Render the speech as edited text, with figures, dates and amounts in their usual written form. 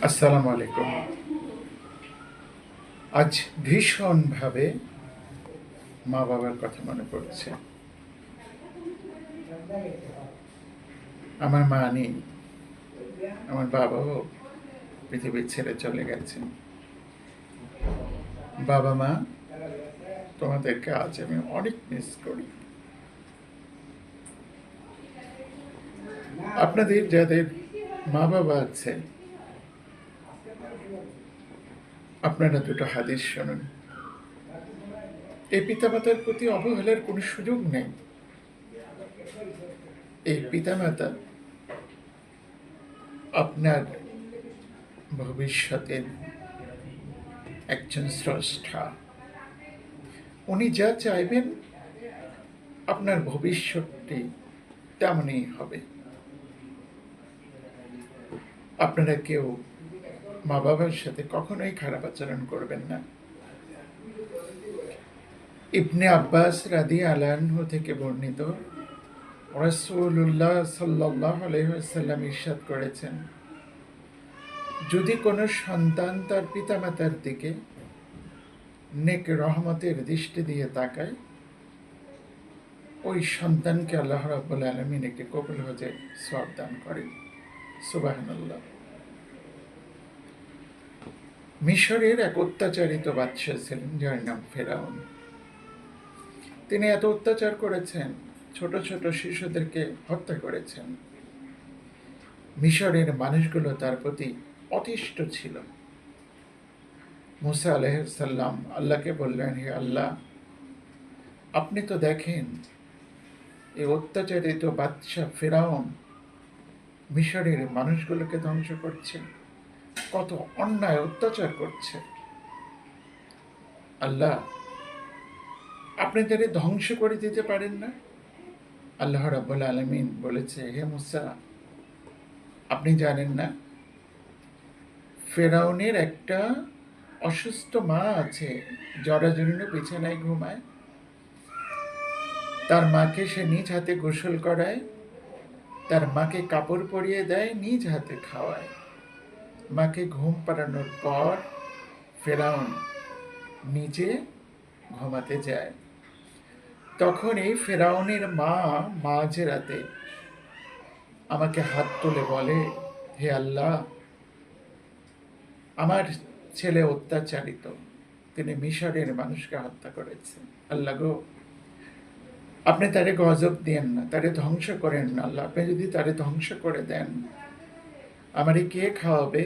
আসসালামু আলাইকুম। আজ ভীষণভাবে মা বাবার কথা মনে পড়ছে। আমার মা নেই, আমার বাবাও পৃথিবী ছেড়ে চলে গেছেন। বাবা মা, তোমাদেরকে আজ আমি অনেক মিস করি। আপনাদের যাদের মা বাবা আছে, আপনারা দুটো হাদিস শুনুন। এই পিতামাতার প্রতি অবহেলার কোনো সুযোগ নেই। এই পিতামাতা আপনার ভবিষ্যতের একজন স্রষ্টা। উনি যা চাইবেন আপনার ভবিষ্যৎটি তেমনই হবে। আপনারা কেউ মা বাবার সাথে কখনোই খারাপ আচরণ করবেন না। ইবনে আব্বাস রাদিয়াল্লাহু আনহু থেকে বর্ণিত, রাসূলুল্লাহ সাল্লাল্লাহু আলাইহি ওয়াসাল্লাম ইরশাদ করেছেন, যদি কোনো সন্তান তার পিতামাতার দিকে নেক রহমতের দৃষ্টি দিয়ে তাকায়, ওই সন্তানকে আল্লাহ রাব্বুল আলামিন একটি কবুল হজের সওয়াব দান করেন। সুবহানাল্লাহ। মিশরের এক অত্যাচারিত বাদশা ছিলেন, যার নাম ফেরাউন। তিনি এত অত্যাচার করেছেন, ছোট ছোট শিশুদেরকে হত্যা করেছেন। মিশরের মানুষগুলো তার প্রতি অতিষ্ঠ ছিল। মুসা আলাইহিসসালাম আল্লাহকে বললেন, হে আল্লাহ, আপনি তো দেখেন এই অত্যাচারিত বাদশা ফেরাউন মিশরের মানুষগুলোকে ধ্বংস করছে, কত অন্যায় অত্যাচার করছে। আল্লাহ, আপনি তাদের ধ্বংস করে দিতে পারেন না? আল্লাহ রাব্বুল আলামিন বলেছে, হে মুসা, আপনি জানেন না ফেরাউনের একটা অসুস্থ মা আছে, জরাজীর্ণ বিছানায় ঘুমায়। তার মাকে সে নিজ হাতে গোসল করায়, তার মাকে কাপড় পরিয়ে দেয়, নিজ হাতে খাওয়ায়। মাকে ঘুম পাড়ানোর পর ফেরাউন নিজে ঘুমাতে যায়। তখন এই ফেরাউনের মা মাঝরাতে আমাকে হাত তুলে বলে, হে আল্লাহ, আমার ছেলে অত্যাচারিত, তিনি মিশরের মানুষকে হত্যা করেছে। আল্লাহ গো, আপনি তারে গজব দিয়েন না, তারে ধ্বংস করেন না। আল্লাহ, আপনি যদি তারে ধ্বংস করে দেন, আমারে কে খাওয়াবে?